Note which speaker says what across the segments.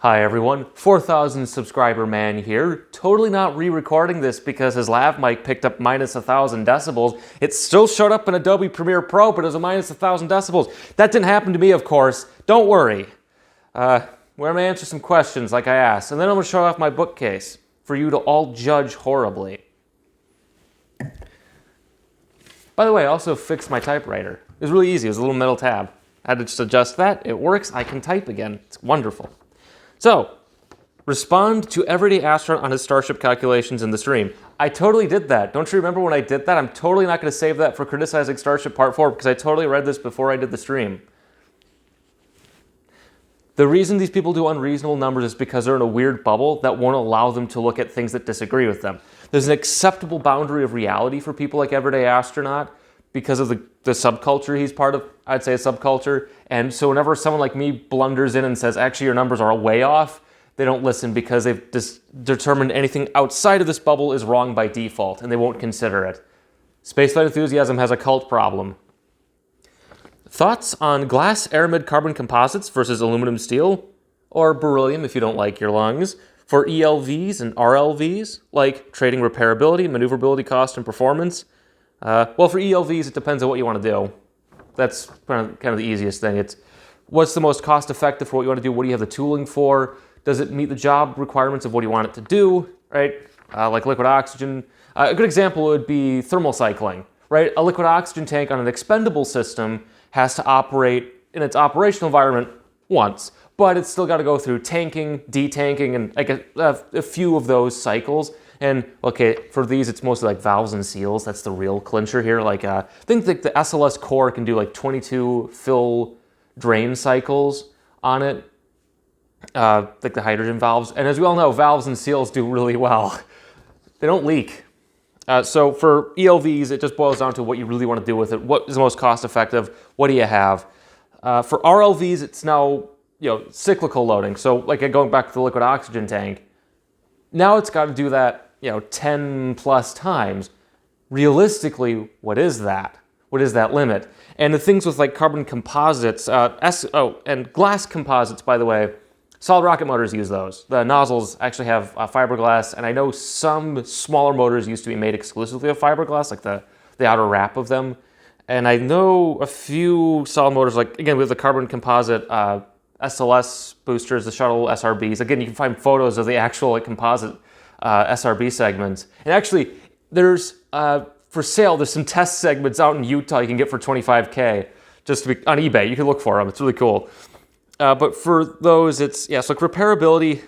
Speaker 1: Hi everyone, 4,000 subscriber man here. Totally not re-recording this because his lav mic picked up minus 1,000 decibels. It still showed up in Adobe Premiere Pro, but it was a minus 1,000 decibels. That didn't happen to me, of course. Don't worry. We're going to answer some questions like I asked, and then I'm going to show off my bookcase for you to all judge horribly. By the way, I also fixed my typewriter. It was really easy. It was a little metal tab. I had to just adjust that. It works. I can type again. It's wonderful. So, respond to everyday astronaut on his Starship calculations in the stream. I totally did that. Don't you remember when I did that? I'm totally not going to save that for criticizing Starship Part 4 because I totally read this before I did the stream. The reason these people do unreasonable numbers is because they're in a weird bubble that won't allow them to look at things that disagree with them. There's an acceptable boundary of reality for people like Everyday Astronaut because of the subculture he's part of. I'd say a subculture. And so whenever someone like me blunders in and says, actually your numbers are way off, they don't listen because they've determined anything outside of this bubble is wrong by default and they won't consider it. Spaceflight enthusiasm has a cult problem. Thoughts on glass aramid carbon composites versus aluminum steel, or beryllium if you don't like your lungs, for ELVs and RLVs, like trading repairability, maneuverability, cost, and performance? Well, for ELVs, it depends on what you want to do. That's kind of the easiest thing. It's what's the most cost effective for what you want to do? What do you have the tooling for? Does it meet the job requirements of what you want it to do, right? Like liquid oxygen. A good example would be thermal cycling, right? A liquid oxygen tank on an expendable system has to operate in its operational environment once, but it's still got to go through tanking, detanking, and like a few of those cycles. And okay, for these, it's mostly like valves and seals. That's the real clincher here. Like I think the SLS core can do like 22 fill drain cycles on it, like the hydrogen valves. And as we all know, valves and seals do really well. They don't leak. So for ELVs, it just boils down to what you really want to do with it. What is the most cost effective? What do you have? For RLVs, it's now cyclical loading. So like going back to the liquid oxygen tank, now it's got to do that 10 plus times. Realistically, what is that? What is that limit? And the things with like carbon composites, and glass composites, by the way, solid rocket motors use those. The nozzles actually have fiberglass, and I know some smaller motors used to be made exclusively of fiberglass, like the outer wrap of them. And I know a few solid motors, like again, we have the carbon composite SLS boosters, the shuttle SRBs. Again, you can find photos of the actual composite SRB segments. And actually, there's, for sale, there's some test segments out in Utah you can get for $25K, just to be on eBay. You can look for them. It's really cool. But for those, it's, so like repairability,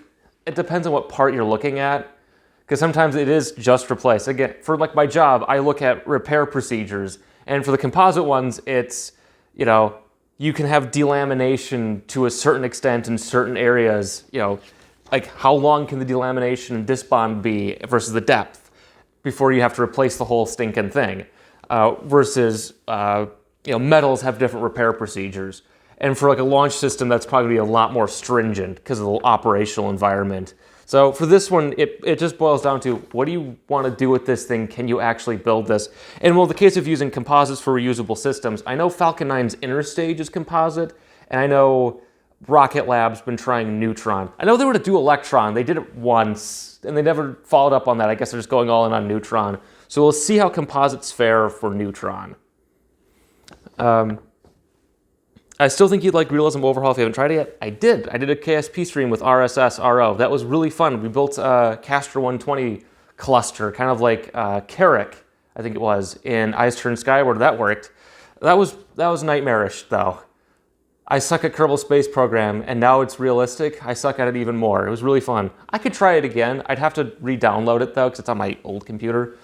Speaker 1: it depends on what part you're looking at, because sometimes it is just replace. Again, for like my job, I look at repair procedures. And for the composite ones, it's, you can have delamination to a certain extent in certain areas, like how long can the delamination and disc bond be versus the depth before you have to replace the whole stinking thing, versus, metals have different repair procedures. And for like a launch system, that's probably gonna be a lot more stringent because of the operational environment. So for this one, it just boils down to what do you want to do with this thing? Can you actually build this? And well, the case of using composites for reusable systems, I know Falcon 9's inner stage is composite, and I know Rocket Lab's been trying Neutron. I know they were to do Electron. They did it once, and they never followed up on that. I guess they're just going all in on Neutron. So we'll see how composites fare for Neutron. I still think you'd like Realism Overhaul if you haven't tried it yet. I did. I did a KSP stream with RSS RO. That was really fun. We built a Castor 120 cluster, kind of like Carrick, I think it was, in Eyes Turn Skyward. That worked. That was nightmarish, though. I suck at Kerbal Space Program, and now it's realistic. I suck at it even more. It was really fun. I could try it again. I'd have to re-download it, though, because it's on my old computer.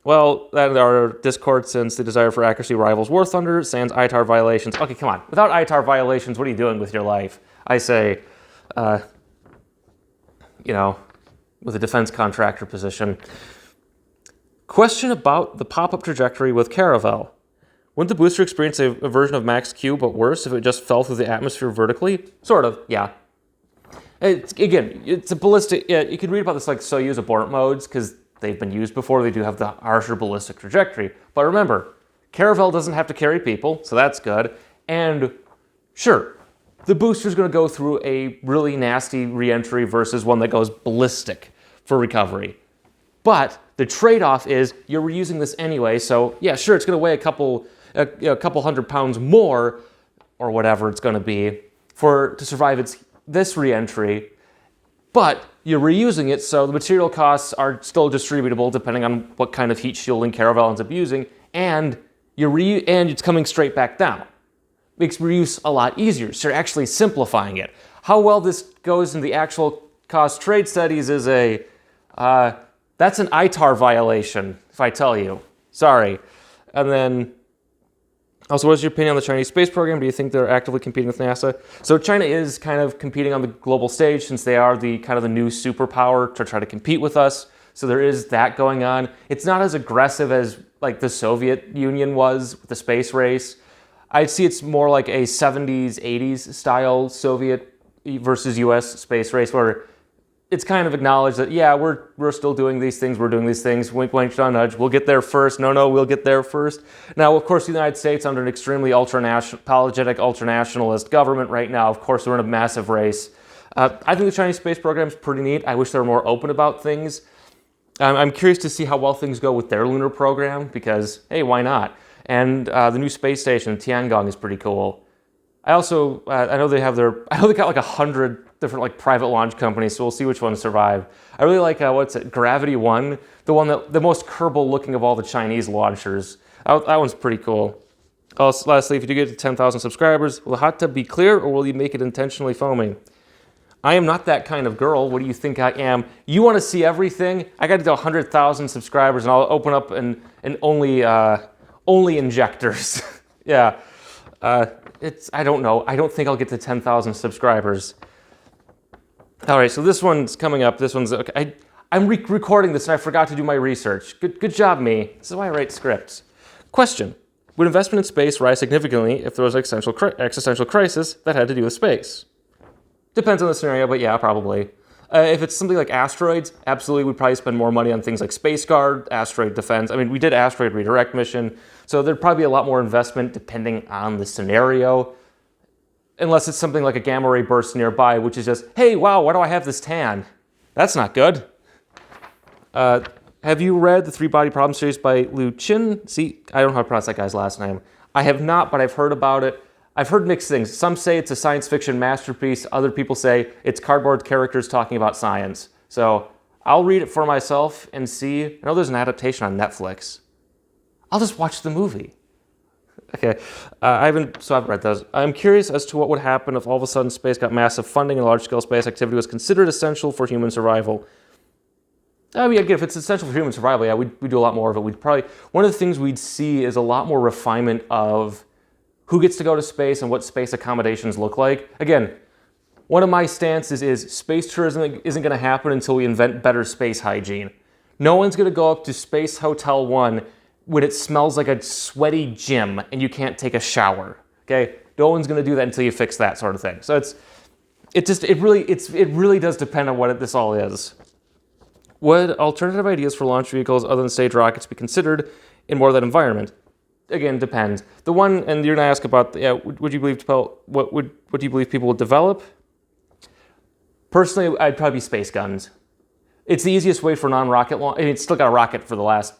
Speaker 1: Well, that our Discord, since the desire for accuracy rivals War Thunder, sans ITAR violations. Okay, come on. Without ITAR violations, what are you doing with your life? I say, with a defense contractor position. Question about the pop-up trajectory with Caravel. Wouldn't the booster experience a version of Max Q, but worse, if it just fell through the atmosphere vertically? Sort of, yeah. It's a ballistic... Yeah, you can read about this like Soyuz abort modes, because they've been used before. They do have the harsher ballistic trajectory. But remember, Caravel doesn't have to carry people, so that's good. And sure, the booster's going to go through a really nasty reentry versus one that goes ballistic for recovery. But the trade-off is you're reusing this anyway, so yeah, sure, it's going to weigh a couple 100 pounds more, or whatever it's going to be, to survive this reentry, but you're reusing it, so the material costs are still distributable depending on what kind of heat shielding Caravel ends up using, and it's coming straight back down. Makes reuse a lot easier, so you're actually simplifying it. How well this goes in the actual cost trade studies is that's an ITAR violation, if I tell you. Sorry. And then, also, what is your opinion on the Chinese space program? Do you think they're actively competing with NASA? So China is kind of competing on the global stage since they are the kind of the new superpower to try to compete with us. So there is that going on. It's not as aggressive as like the Soviet Union was with the space race. I'd see it's more like a 70s, 80s style Soviet versus US space race where it's kind of acknowledged that, yeah, we're still doing these things, we're doing these things, wink, wink, nudge, nudge, we'll get there first, no, we'll get there first. Now, of course, the United States, under an extremely apologetic, ultranationalist government right now, of course, we're in a massive race. I think the Chinese space program is pretty neat. I wish they were more open about things. I'm curious to see how well things go with their lunar program, because, hey, why not? And the new space station, Tiangong, is pretty cool. I also, I know they got like 100 different like private launch companies, so we'll see which ones survive. I really like, Gravity 1, the most Kerbal looking of all the Chinese launchers. That one's pretty cool. Also, lastly, if you do get to 10,000 subscribers, will the hot tub be clear or will you make it intentionally foamy? I am not that kind of girl. What do you think I am? You want to see everything? I got to do 100,000 subscribers and I'll open up and only injectors. Yeah. I don't know. I don't think I'll get to 10,000 subscribers. All right, so this one's coming up. This one's okay. I'm recording this and I forgot to do my research. Good job, me. This is why I write scripts. Question: would investment in space rise significantly if there was an existential crisis that had to do with space? Depends on the scenario, but yeah, probably. If it's something like asteroids, absolutely, we'd probably spend more money on things like Space Guard, asteroid defense. I mean, we did asteroid redirect mission, so there'd probably be a lot more investment depending on the scenario. Unless it's something like a gamma ray burst nearby, which is just, hey, wow, why do I have this tan? That's not good. Have you read the Three Body Problem series by Liu Qin? See, I don't know how to pronounce that guy's last name. I have not, but I've heard about it. I've heard mixed things. Some say it's a science fiction masterpiece. Other people say it's cardboard characters talking about science. So I'll read it for myself and see. I know there's an adaptation on Netflix. I'll just watch the movie. Okay, I've read those. I'm curious as to what would happen if all of a sudden space got massive funding and large-scale space activity was considered essential for human survival. I mean, again, if it's essential for human survival, yeah, we'd do a lot more of it. One of the things we'd see is a lot more refinement of who gets to go to space and what space accommodations look like. Again, one of my stances is space tourism isn't going to happen until we invent better space hygiene. No one's going to go up to Space Hotel 1 when it smells like a sweaty gym and you can't take a shower. Okay, no one's going to do that until you fix that sort of thing. So it really does depend on what this all is. Would alternative ideas for launch vehicles other than stage rockets be considered in more of that environment? Again, depends. The one, and you're going to ask about, would you believe what do you believe people would develop? Personally, I'd probably be space guns. It's the easiest way for non-rocket launch. I mean, it's still got a rocket for the last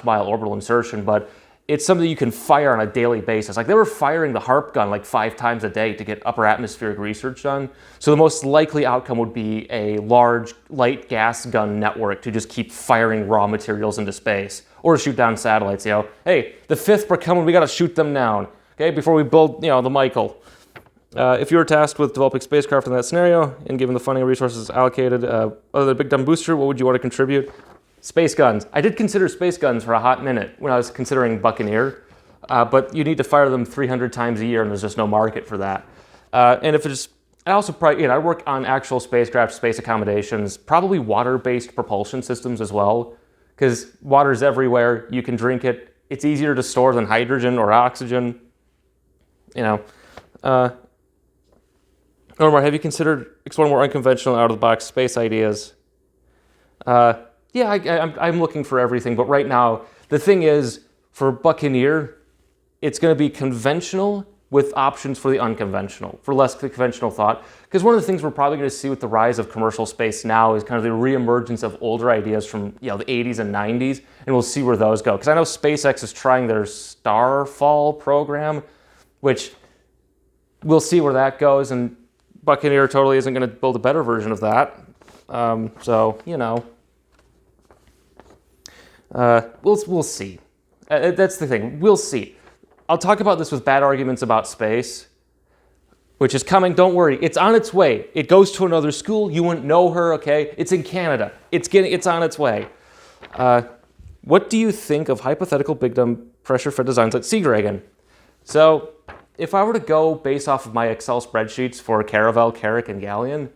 Speaker 1: mile orbital insertion, but it's something you can fire on a daily basis. Like they were firing the HARP gun like 5 times a day to get upper atmospheric research done. So the most likely outcome would be a large light gas gun network to just keep firing raw materials into space or shoot down satellites. Hey, the 5th are coming, we got to shoot them down. Okay, before we build, the Michael. If you were tasked with developing spacecraft in that scenario and given the funding and resources allocated, other than a big dumb booster, what would you want to contribute? Space guns. I did consider space guns for a hot minute when I was considering Buccaneer, but you need to fire them 300 times a year and there's just no market for that. And if it's, I also probably, I work on actual spacecraft, space accommodations, probably water-based propulsion systems as well, because water's everywhere, you can drink it, it's easier to store than hydrogen or oxygen, Norma, have you considered exploring more unconventional out-of-the-box space ideas? I'm looking for everything, but right now, the thing is, for Buccaneer, it's going to be conventional with options for the unconventional, for less conventional thought. Because one of the things we're probably going to see with the rise of commercial space now is kind of the reemergence of older ideas from the 80s and 90s, and we'll see where those go. Because I know SpaceX is trying their Starfall program, which we'll see where that goes, and Buccaneer totally isn't going to build a better version of that. We'll see. That's the thing. We'll see. I'll talk about this with bad arguments about space, which is coming. Don't worry. It's on its way. It goes to another school. You wouldn't know her, okay? It's in Canada. It's on its way. What do you think of hypothetical big dumb pressure-fed designs like Sea Dragon? So, if I were to go based off of my Excel spreadsheets for Caravel, Carrack, and Galleon,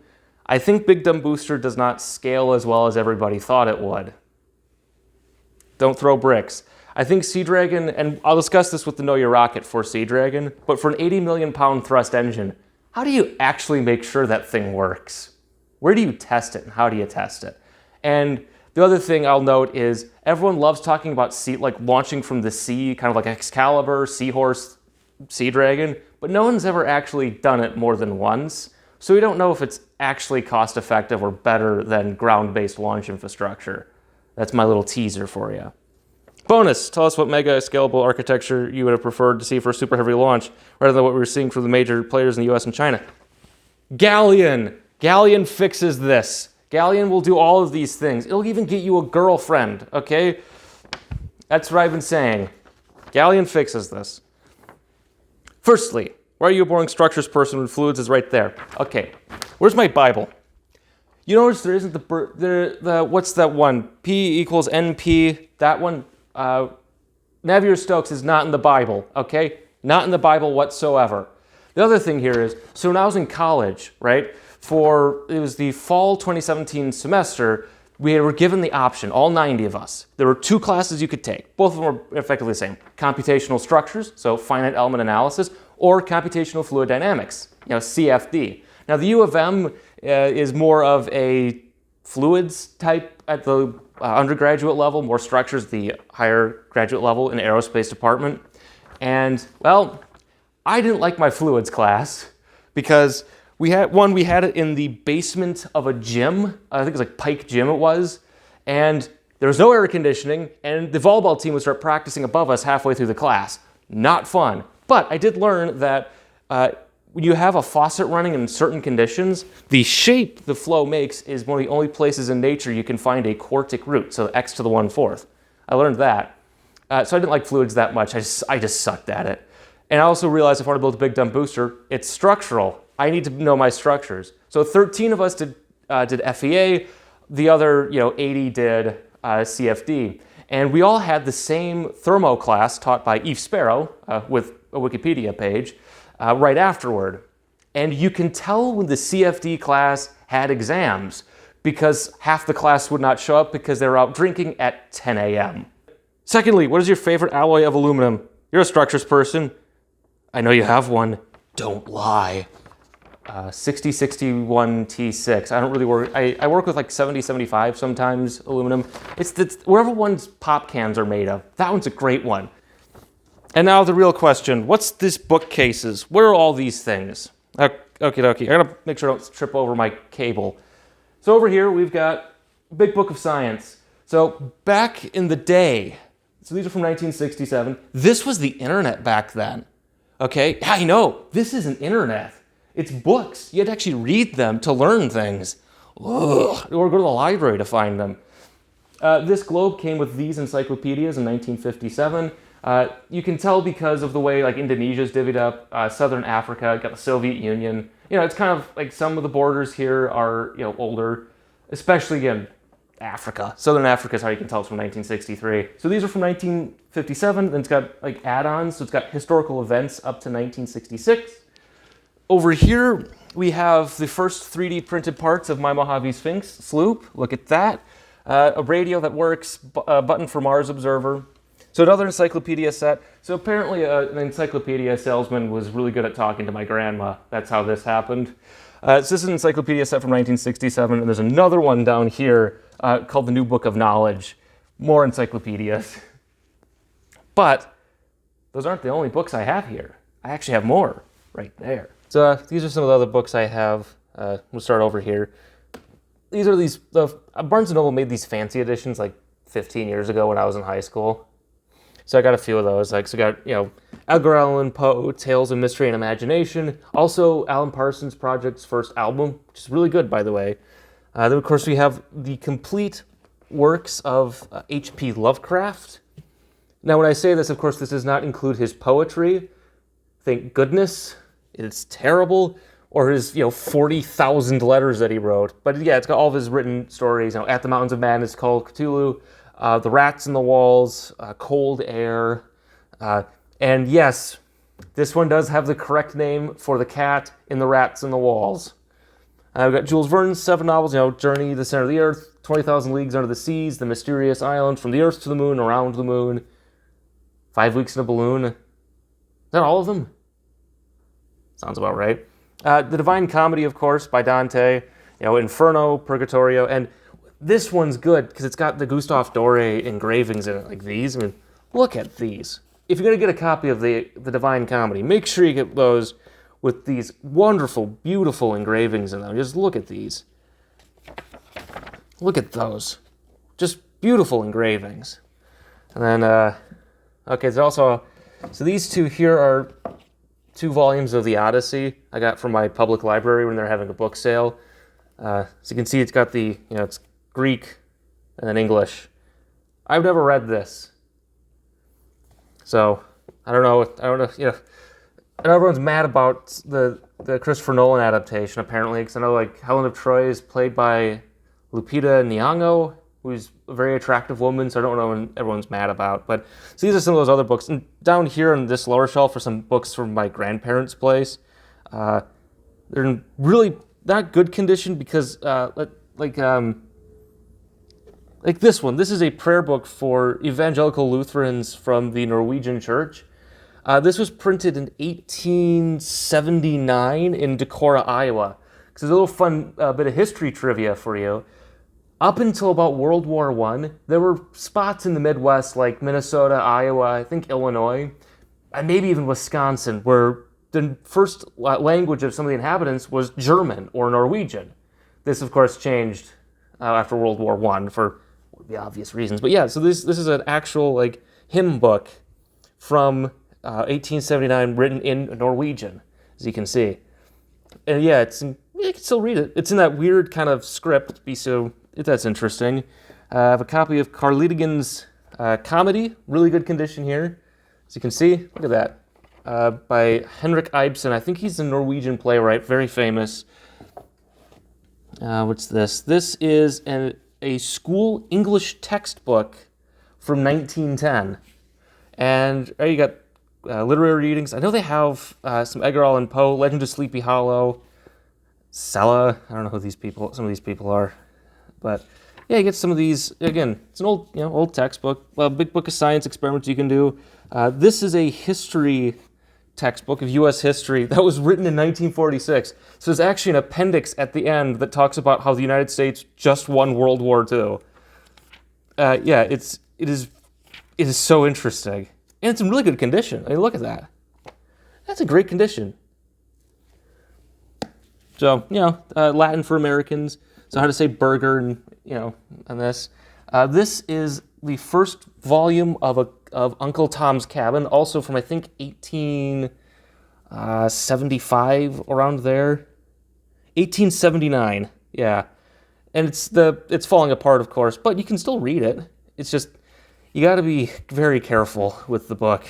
Speaker 1: I think Big Dumb Booster does not scale as well as everybody thought it would. Don't throw bricks. I think Sea Dragon, and I'll discuss this with the Know Your Rocket for Sea Dragon, but for an 80 million pound thrust engine, how do you actually make sure that thing works? Where do you test it, and how do you test it? And the other thing I'll note is everyone loves talking about launching from the sea, kind of like Excalibur, Seahorse, Sea Dragon, but no one's ever actually done it more than once, so we don't know if it's actually cost-effective or better than ground-based launch infrastructure. That's my little teaser for you. Bonus, tell us what mega scalable architecture you would have preferred to see for a super heavy launch rather than what we were seeing from the major players in the US and China. Galleon. Galleon fixes this. Galleon will do all of these things. It'll even get you a girlfriend, okay? That's what I've been saying. Galleon fixes this. Firstly, why are you a boring structures person when fluids is right there? Okay, where's my Bible? You notice there isn't what's that one? P equals NP, that one? Navier-Stokes is not in the Bible, okay? Not in the Bible whatsoever. The other thing here is, so when I was in college, right, it was the fall 2017 semester, we were given the option, all 90 of us. There were 2 classes you could take. Both of them were effectively the same. Computational structures, so finite element analysis, or computational fluid dynamics, CFD. Now the U of M is more of a fluids type at the undergraduate level, more structures at the higher graduate level in aerospace department. And, well, I didn't like my fluids class because we had it in the basement of a gym. I think it was like Pike Gym it was. And there was no air conditioning, and the volleyball team would start practicing above us halfway through the class. Not fun. But I did learn that when you have a faucet running in certain conditions, the shape the flow makes is one of the only places in nature you can find a quartic root, so x to the 1/4. I learned that. So I didn't like fluids that much. I just sucked at it. And I also realized if I want to build a big dumb booster, it's structural. I need to know my structures. So 13 of us did FEA. The other 80 did CFD. And we all had the same thermo class taught by Eve Sparrow with a Wikipedia page. Right afterward. And you can tell when the CFD class had exams because half the class would not show up because they were out drinking at 10 a.m. Secondly, what is your favorite alloy of aluminum? You're a structures person. I know you have one. Don't lie. 6061 T6. I don't really work. I work with like 7075 sometimes aluminum. It's wherever one's pop cans are made of. That one's a great one. And now the real question, what's this bookcases? Where are all these things? Okie dokie, I gotta make sure I don't trip over my cable. So over here we've got Big Book of Science. So back in the day, so these are from 1967, this was the internet back then. Okay, I know, this isn't internet. It's books. You had to actually read them to learn things. Ugh. Or go to the library to find them. This globe came with these encyclopedias in 1957. You can tell because of the way Indonesia's divvied up, Southern Africa, got the Soviet Union. It's kind of like some of the borders here are older, especially again Africa. Southern Africa is how you can tell it's from 1963. So these are from 1957. Then it's got add-ons. So it's got historical events up to 1966. Over here we have the first 3D printed parts of my Mojave Sphinx sloop. Look at that. A radio that works. A button for Mars Observer. So another encyclopedia set. So apparently an encyclopedia salesman was really good at talking to my grandma. That's how this happened. So this is an encyclopedia set from 1967, and there's another one down here called the New Book of Knowledge. More encyclopedias. But those aren't the only books I have here. I actually have more right there. So these are some of the other books I have. We'll start over here. These are Barnes & Noble made these fancy editions like 15 years ago when I was in high school. So I got a few of those. Like, so I got, Edgar Allan Poe, Tales of Mystery and Imagination. Also, Alan Parsons Project's first album, which is really good, by the way. Then, of course, we have the complete works of H.P. Lovecraft. Now, when I say this, of course, this does not include his poetry. Thank goodness. It's terrible. Or his, 40,000 letters that he wrote. But yeah, it's got all of his written stories. At the Mountains of Madness, Call of Cthulhu, The Rats in the Walls, Cold Air. And yes, this one does have the correct name for the cat in The Rats in the Walls. We've got Jules Verne's 7 novels, Journey to the Center of the Earth, 20,000 Leagues Under the Seas, The Mysterious Island, From the Earth to the Moon, Around the Moon, 5 Weeks in a Balloon. Is that all of them? Sounds about right. The Divine Comedy, of course, by Dante, Inferno, Purgatorio, and this one's good because it's got the Gustave Doré engravings in it, like these. I mean, look at these. If you're going to get a copy of the Divine Comedy, make sure you get those with these wonderful, beautiful engravings in them. Just look at these. Look at those. Just beautiful engravings. And then, okay, there's also, so these two here are 2 volumes of the Odyssey I got from my public library when they're having a book sale. So you can see it's got the, it's Greek and then English. I've never read this. So, I don't know, and everyone's mad about the Christopher Nolan adaptation, apparently, because I know, Helen of Troy is played by Lupita Nyong'o, who's a very attractive woman, so I don't know what everyone's mad about. But so these are some of those other books. And down here on this lower shelf are some books from my grandparents' place. They're in really not good condition because, like this one. This is a prayer book for evangelical Lutherans from the Norwegian church. This was printed in 1879 in Decorah, Iowa. So there's a little fun bit of history trivia for you. Up until about World War I, there were spots in the Midwest like Minnesota, Iowa, I think Illinois, and maybe even Wisconsin, where the first language of some of the inhabitants was German or Norwegian. This, of course, changed after World War I for the obvious reasons. But yeah, so this is an actual hymn book from 1879 written in Norwegian, as you can see. And yeah, you can still read it. It's in that weird kind of script, so that's interesting. I have a copy of Carl Liediggen's Comedy, really good condition here. As you can see, look at that, by Henrik Ibsen. I think he's a Norwegian playwright, very famous. What's this? This is a school English textbook from 1910. And there you got literary readings. I know they have some Edgar Allan Poe, Legend of Sleepy Hollow, Sella. I don't know who some of these people are. But yeah, you get some of these. Again, it's an old textbook, a big book of science experiments you can do. This is a history textbook of U.S. history that was written in 1946. So there's actually an appendix at the end that talks about how the United States just won World War II. Yeah, it is so interesting, and it's in really good condition. I mean, look at that. That's a great condition. So Latin for Americans. So how to say burger and on this. This is the first volume of Uncle Tom's Cabin, also from I think 1875, around there. 1879, yeah. And it's falling apart, of course, but you can still read it. It's just you got to be very careful with the book.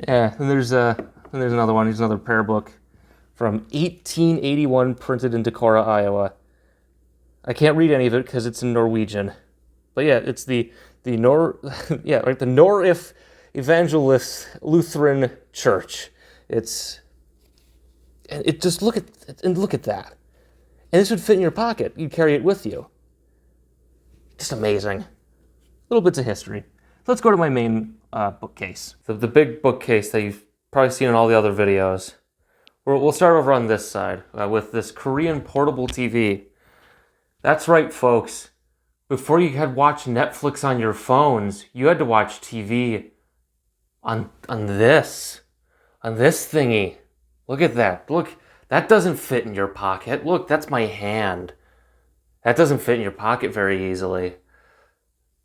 Speaker 1: Yeah, and there's another one. Here's another prayer book from 1881, printed in Decorah, Iowa. I can't read any of it because it's in Norwegian. But yeah, it's the Norif Evangelist Lutheran Church. Just look at that. And this would fit in your pocket. You'd carry it with you. Just amazing. Little bits of history. Let's go to my main bookcase. The big bookcase that you've probably seen in all the other videos. We'll start over on this side with this Korean portable TV. That's right, folks. Before you had watched Netflix on your phones, you had to watch TV on this on this thingy. Look at that. Look, that doesn't fit in your pocket. Look, that's my hand. That doesn't fit in your pocket very easily.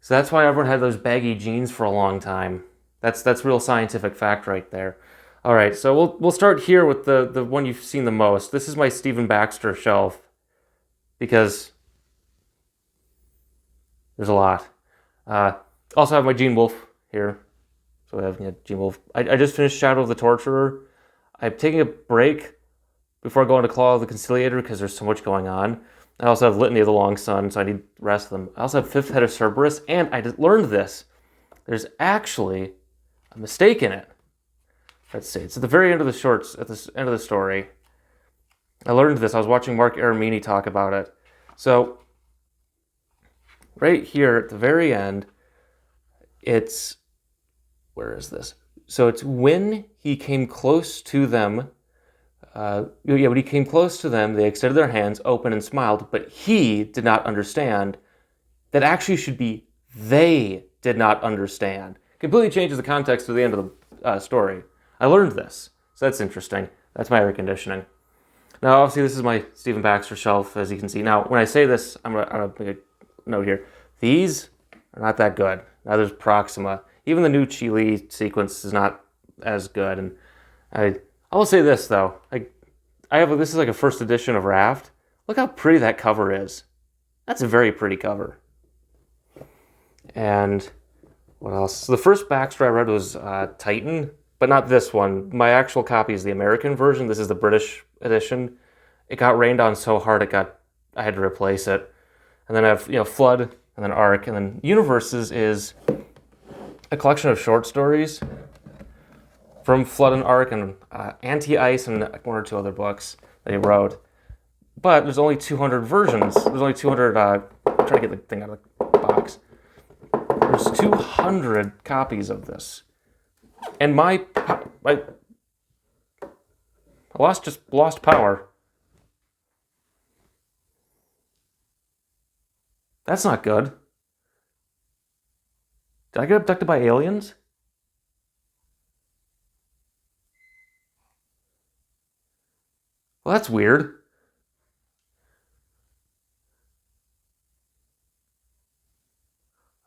Speaker 1: So that's why everyone had those baggy jeans for a long time. That's real scientific fact right there. All right, so we'll start here with the one you've seen the most. This is my Stephen Baxter shelf because there's a lot. Also have my Gene Wolfe here. So I have Gene Wolfe. I just finished Shadow of the Torturer. I'm taking a break before I go into Claw of the Conciliator because there's so much going on. I also have Litany of the Long Sun, so I need the rest of them. I also have Fifth Head of Cerberus, and I learned this. There's actually a mistake in it. Let's see. It's at the very end of the shorts, at the end of the story. I learned this. I was watching Mark Aramini talk about it. So, right here at the very end, it's... Where is this? So it's when he came close to them... when he came close to them, they extended their hands open and smiled, but he did not understand. That actually should be they did not understand. Completely changes the context to the end of the story. I learned this, so that's interesting. That's my air conditioning. Now, obviously, this is my Stephen Baxter shelf, as you can see. Now, when I say this, I'm gonna make a note here. These are not that good. Now, there's Proxima. Even the new Chile sequence is not as good. And I will say this though. This is like a first edition of Raft. Look how pretty that cover is. That's a very pretty cover. And what else? So the first Baxter I read was Titan, but not this one. My actual copy is the American version. This is the British edition. It got rained on so hard I had to replace it. And then I have Flood, and then Arc, and then Universes is a collection of short stories from Flood and Arc and Anti-Ice and one or two other books that he wrote. But there's only 200 versions. There's only 200... I'm trying to get the thing out of the box. There's 200 copies of this. And I lost power. That's not good. Did I get abducted by aliens? Well, that's weird.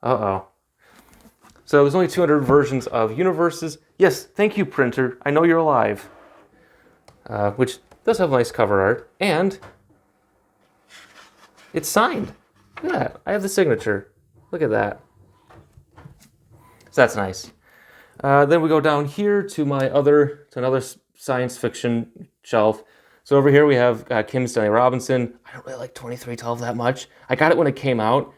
Speaker 1: Uh-oh. So there's only 200 versions of Universes. Yes, thank you, printer. I know you're alive. Which does have nice cover art. And it's signed. Look at that. I have the signature. Look at that. So that's nice. Then we go down here to another science fiction shelf. So over here we have Kim Stanley Robinson. I don't really like 2312 that much. I got it when it came out.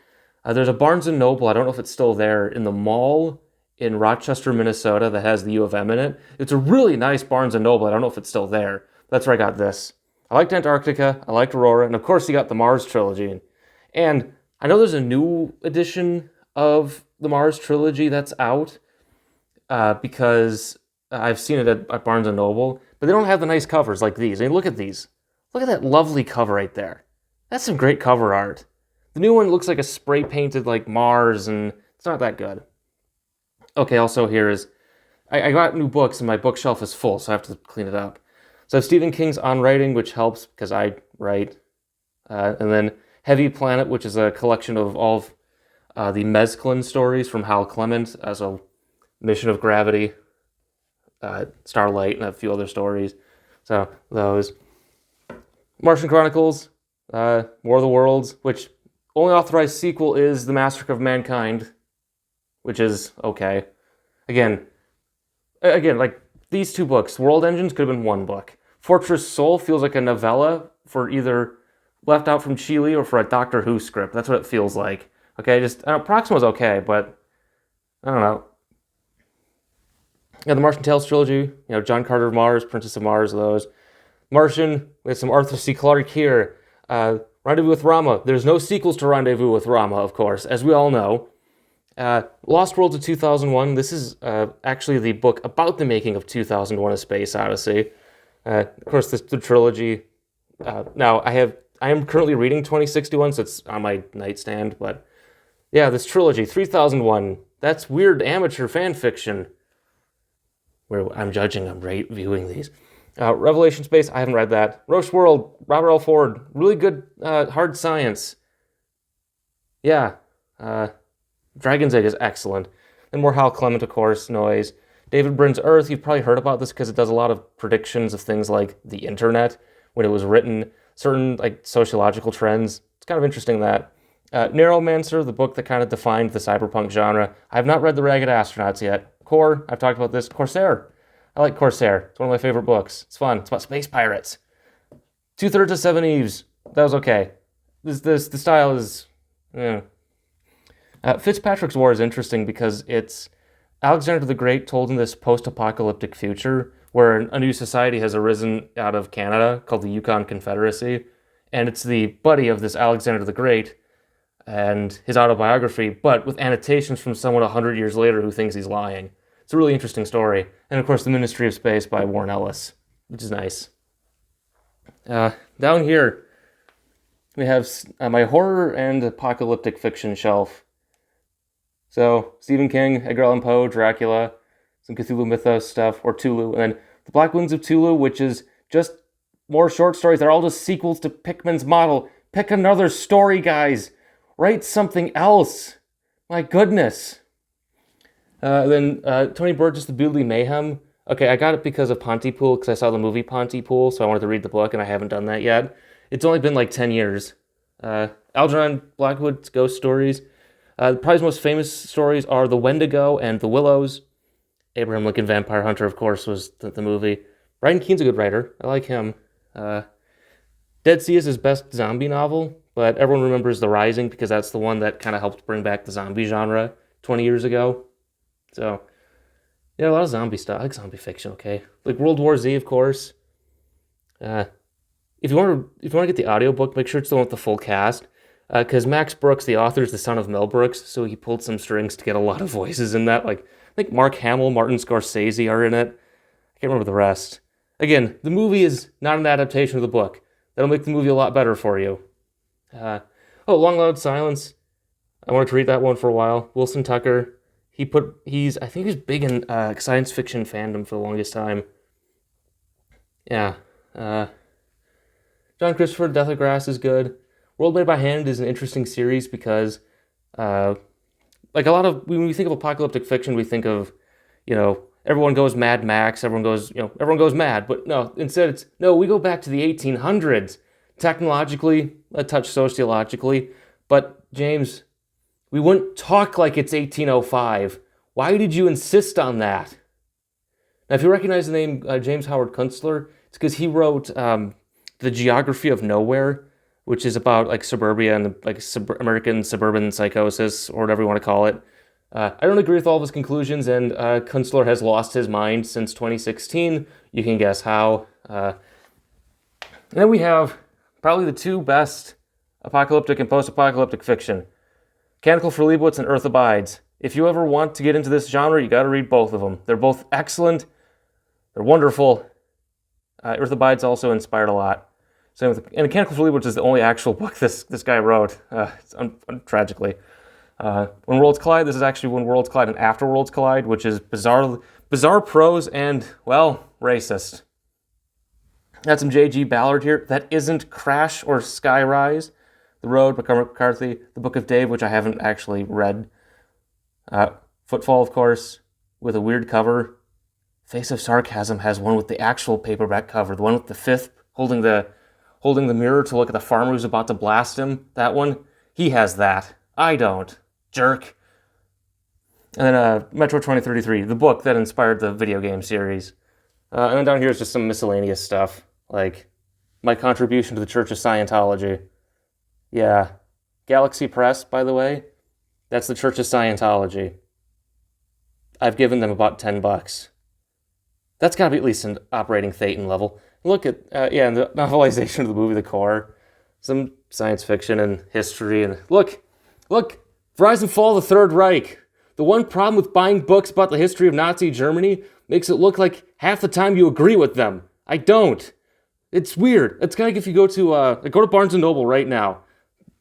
Speaker 1: There's a Barnes & Noble, I don't know if it's still there, in the mall in Rochester, Minnesota that has the U of M in it. It's a really nice Barnes & Noble. I don't know if it's still there. That's where I got this. I liked Antarctica, I liked Aurora, and of course you got the Mars trilogy. And I know there's a new edition of the Mars trilogy that's out because I've seen it at Barnes & Noble, but they don't have the nice covers like these. I mean, look at these. Look at that lovely cover right there. That's some great cover art. The new one looks like a spray-painted like Mars, and it's not that good. Okay, also here is... I got new books, and my bookshelf is full, so I have to clean it up. So I have Stephen King's On Writing, which helps because I write. And then Heavy Planet, which is a collection of all of the Mesclun stories from Hal Clement, as a Mission of Gravity, Starlight, and a few other stories. So those. Martian Chronicles, War of the Worlds, which only authorized sequel is The Massacre of Mankind, which is okay. Again, like these two books, World Engines could have been one book. Fortress Soul feels like a novella for either Left Out from Chile or for a Doctor Who script. That's what it feels like. Okay, Proxima's okay, but I don't know. Yeah, the Martian Tales trilogy, John Carter of Mars, Princess of Mars, those. Martian, we have some Arthur C. Clarke here. Rendezvous with Rama. There's no sequels to Rendezvous with Rama, of course, as we all know. Lost Worlds of 2001. This is actually the book about the making of 2001: A Space Odyssey. Of course, the trilogy. Now, I am currently reading 2061, so it's on my nightstand. But yeah, this trilogy, 3001. That's weird amateur fan fiction. where I'm judging, I'm viewing these. Revelation Space, I haven't read that. Roche World, Robert L. Ford, really good hard science. Yeah. Dragon's Egg is excellent. And more Hal Clement, of course, Noise. David Brin's Earth, you've probably heard about this because it does a lot of predictions of things like the internet when it was written, certain like sociological trends. It's kind of interesting that. Neuromancer, the book that kind of defined the cyberpunk genre. I have not read The Ragged Astronauts yet. Core, I've talked about this. Corsair. I like Corsair. It's one of my favorite books. It's fun. It's about space pirates. 2/3 of Seven Eves. That was okay. The style is... Fitzpatrick's War is interesting because it's Alexander the Great told in this post-apocalyptic future where a new society has arisen out of Canada called the Yukon Confederacy, and it's the buddy of this Alexander the Great and his autobiography, but with annotations from someone 100 years later who thinks he's lying. It's a really interesting story. And of course, The Ministry of Space by Warren Ellis, which is nice. Down here, we have my horror and apocalyptic fiction shelf. So, Stephen King, Edgar Allan Poe, Dracula, some Cthulhu Mythos stuff, or Tulu, and then The Black Winds of Tulu, which is just more short stories. They're all just sequels to Pickman's model. Pick another story, guys. Write something else. My goodness. Then Tony Burgess, The Beardly Mayhem. Okay, I got it because of Pontypool, because I saw the movie Pontypool, so I wanted to read the book, and I haven't done that yet. It's only been like 10 years. Algernon Blackwood's Ghost Stories. Probably his most famous stories are The Wendigo and The Willows. Abraham Lincoln Vampire Hunter, of course, was the movie. Brian Keene's a good writer. I like him. Dead Sea is his best zombie novel, but everyone remembers The Rising because that's the one that kind of helped bring back the zombie genre 20 years ago. So, yeah, a lot of zombie stuff. I like zombie fiction, okay? Like World War Z, of course. If you want to get the audiobook, make sure it's the one with the full cast. Because Max Brooks, the author, is the son of Mel Brooks, so he pulled some strings to get a lot of voices in that. Like, I think Mark Hamill, Martin Scorsese are in it. I can't remember the rest. Again, the movie is not an adaptation of the book. That'll make the movie a lot better for you. Long Loud Silence. I wanted to read that one for a while. Wilson Tucker. I think he was big in science fiction fandom for the longest time. Yeah. John Christopher, Death of Grass is good. World Made by Hand is an interesting series because, when we think of apocalyptic fiction, we think of, everyone goes Mad Max, everyone goes mad. But no, instead we go back to the 1800s, technologically, a touch sociologically. But, James, we wouldn't talk like it's 1805. Why did you insist on that? Now, if you recognize the name James Howard Kunstler, it's because he wrote The Geography of Nowhere, which is about like suburbia and like American suburban psychosis, or whatever you want to call it. I don't agree with all of his conclusions, and Kunstler has lost his mind since 2016. You can guess how. And then we have probably the two best apocalyptic and post-apocalyptic fiction. Canticle for Leibowitz and Earth Abides. If you ever want to get into this genre, you got to read both of them. They're both excellent. They're wonderful. Earth Abides also inspired a lot. And Canticle for Leibowitz is the only actual book this guy wrote, tragically. When Worlds Collide, this is actually When Worlds Collide and After Worlds Collide, which is bizarre prose and, well, racist. Got some J.G. Ballard here. That isn't Crash or Skyrise. The Road by Cormac McCarthy. The Book of Dave, which I haven't actually read. Footfall, of course, with a weird cover. Face of Sarcasm has one with the actual paperback cover. The one with the fifth holding the mirror to look at the farmer who's about to blast him. That one. He has that. I don't. Jerk. And then Metro 2033, the book that inspired the video game series. And then down here is just some miscellaneous stuff, like my contribution to the Church of Scientology. Yeah. Galaxy Press, by the way, that's the Church of Scientology. I've given them about $10. That's got to be at least an operating Thetan level. Look at, and the novelization of the movie The Core. Some science fiction and history. And look, Verizon Fall of the Third Reich. The one problem with buying books about the history of Nazi Germany makes it look like half the time you agree with them. I don't. It's weird. It's kind of like if you go to Barnes & Noble right now.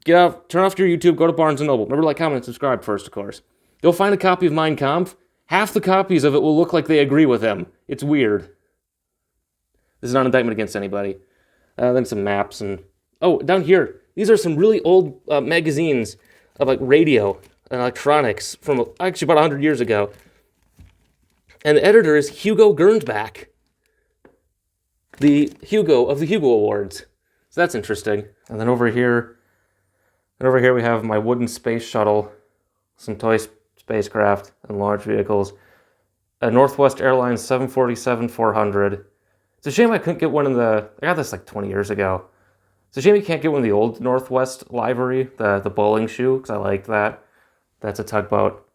Speaker 1: Get out, turn off your YouTube, go to Barnes & Noble. Remember, like, comment, and subscribe first, of course. You'll find a copy of Mein Kampf, half the copies of it will look like they agree with him. It's weird. This is not an indictment against anybody. Then some maps and... Oh, down here. These are some really old magazines of like radio and electronics from actually about 100 years ago. And the editor is Hugo Gernsback, the Hugo of the Hugo Awards. So that's interesting. And then over here we have my wooden space shuttle, some toy spacecraft and launch vehicles, a Northwest Airlines 747-400. It's a shame I couldn't get one I got this like 20 years ago. It's a shame you can't get one of the old Northwest livery, the bowling shoe, because I liked that. That's a tugboat.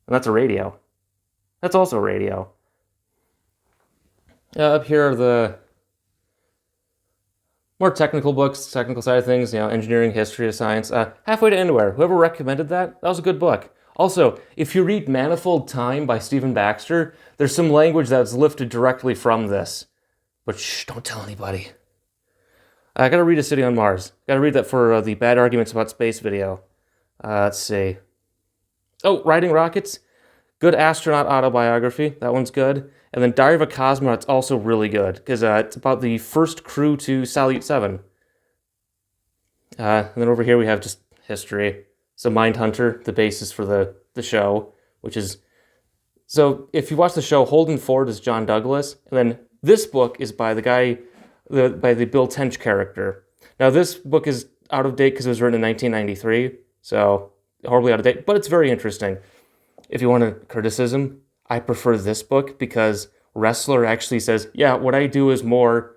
Speaker 1: And that's a radio. That's also a radio. Up here are the more technical books, technical side of things, engineering, history of science. Halfway to Anywhere. Whoever recommended that was a good book. Also, if you read Manifold Time by Stephen Baxter, there's some language that's lifted directly from this. But shh, don't tell anybody. I gotta read A City on Mars. Gotta read that for the Bad Arguments About Space video. Let's see. Oh, Riding Rockets. Good astronaut autobiography. That one's good. And then Diary of a Cosmonaut's also really good, because it's about the first crew to Salyut 7. And then over here we have just history. So Mindhunter, the basis for the show, which is... So if you watch the show, Holden Ford is John Douglas, and then this book is by the guy... by the Bill Tench character. Now, this book is out of date because it was written in 1993, so horribly out of date, but it's very interesting. If you want a criticism, I prefer this book because Ressler actually says, yeah, what I do is more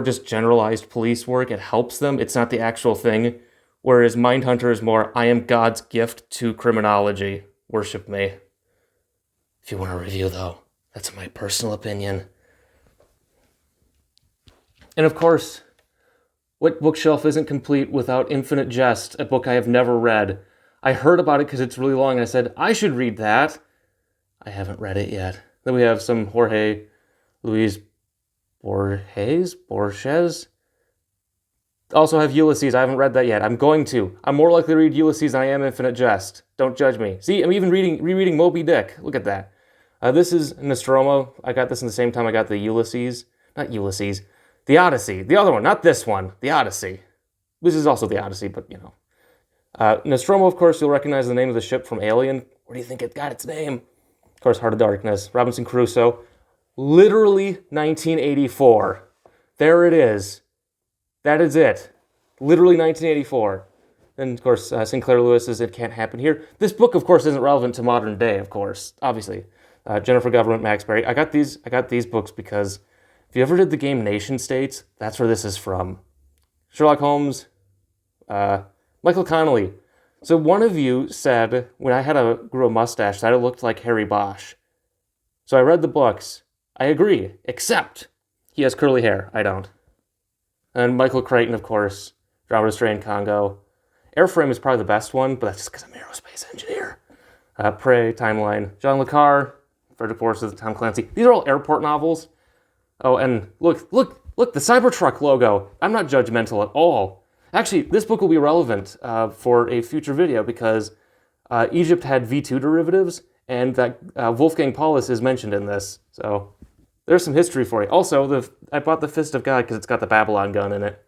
Speaker 1: just generalized police work. It helps them. It's not the actual thing. Whereas Mindhunter is more, I am God's gift to criminology. Worship me. If you want a review, though, that's my personal opinion. And of course, what bookshelf isn't complete without Infinite Jest, a book I have never read. I heard about it because it's really long, and I said, I should read that. I haven't read it yet. Then we have some Jorge Luis Borges. Also have Ulysses. I haven't read that yet. I'm going to. I'm more likely to read Ulysses than I am Infinite Jest. Don't judge me. See, I'm even rereading Moby Dick. Look at that. This is Nostromo. I got this in the same time I got the Ulysses. Not Ulysses. The Odyssey. The other one, not this one. The Odyssey. This is also the Odyssey, but Nostromo, of course, you'll recognize the name of the ship from Alien. Where do you think it got its name? Of course, Heart of Darkness. Robinson Crusoe. Literally 1984. There it is. That is it. Literally 1984. And, of course, Sinclair Lewis's It Can't Happen Here. This book, of course, isn't relevant to modern day, of course. Obviously. Jennifer Government, Max Berry. I got these books because if you ever did the game Nation States, that's where this is from. Sherlock Holmes, Michael Connelly. So one of you said, when I grew a mustache, that it looked like Harry Bosch. So I read the books. I agree, except he has curly hair. I don't. And Michael Crichton, of course, Drama Strain Congo. Airframe is probably the best one, but that's just because I'm an aerospace engineer. Prey, Timeline, John Le Carre, Frederick Forsyth, Tom Clancy. These are all airport novels. Oh, and look, the Cybertruck logo. I'm not judgmental at all. Actually, this book will be relevant for a future video because Egypt had V2 derivatives, and that Wolfgang Paulus is mentioned in this. So there's some history for you. Also, I bought the Fist of God because it's got the Babylon gun in it.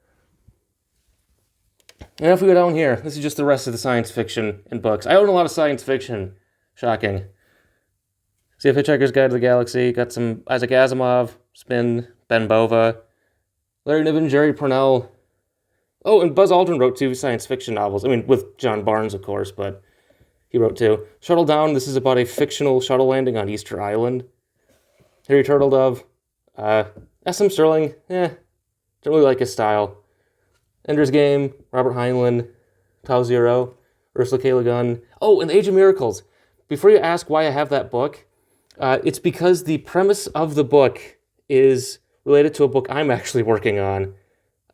Speaker 1: And if we go down here, this is just the rest of the science fiction and books. I own a lot of science fiction. Shocking. See a Hitchhiker's Guide to the Galaxy. Got some Isaac Asimov, Spin, Ben Bova, Larry Niven, Jerry Pournelle. Oh, and Buzz Aldrin wrote 2 science fiction novels. I mean, with John Barnes, of course, but he wrote 2. Shuttle Down, this is about a fictional shuttle landing on Easter Island. Harry Turtledove. S.M. Sterling, don't really like his style. Ender's Game, Robert Heinlein, Tau Zero, Ursula K. Le Guin. Oh, and The Age of Miracles. Before you ask why I have that book, it's because the premise of the book is related to a book I'm actually working on.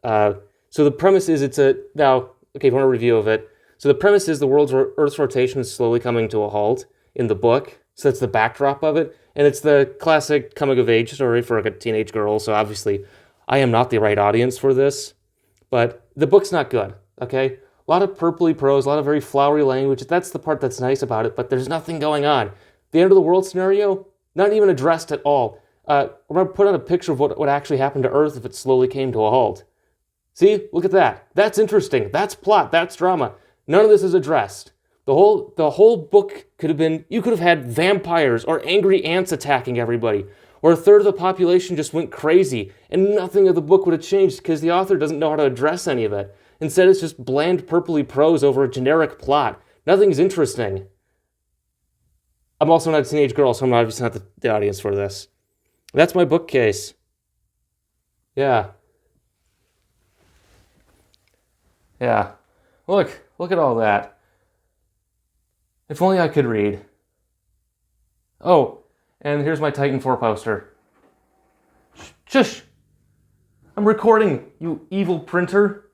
Speaker 1: So the premise is if you want a review of it. So the premise is the Earth's rotation is slowly coming to a halt in the book. So that's the backdrop of it. And it's the classic coming-of-age story for a teenage girl. So obviously, I am not the right audience for this. But the book's not good, okay? A lot of purpley prose, a lot of very flowery language. That's the part that's nice about it, but there's nothing going on. The end of the world scenario, not even addressed at all. We're going to put on a picture of what would actually happen to Earth if it slowly came to a halt. See, look at that. That's interesting. That's plot. That's drama. None of this is addressed. The whole book could have been, you could have had vampires or angry ants attacking everybody, or a third of the population just went crazy, and nothing of the book would have changed because the author doesn't know how to address any of it. Instead, it's just bland purpley prose over a generic plot. Nothing's interesting. I'm also not a teenage girl, so I'm obviously not the audience for this. That's my bookcase. Yeah. Yeah. Look at all that. If only I could read. Oh, and here's my Titan 4 poster. Shush! I'm recording, you evil printer.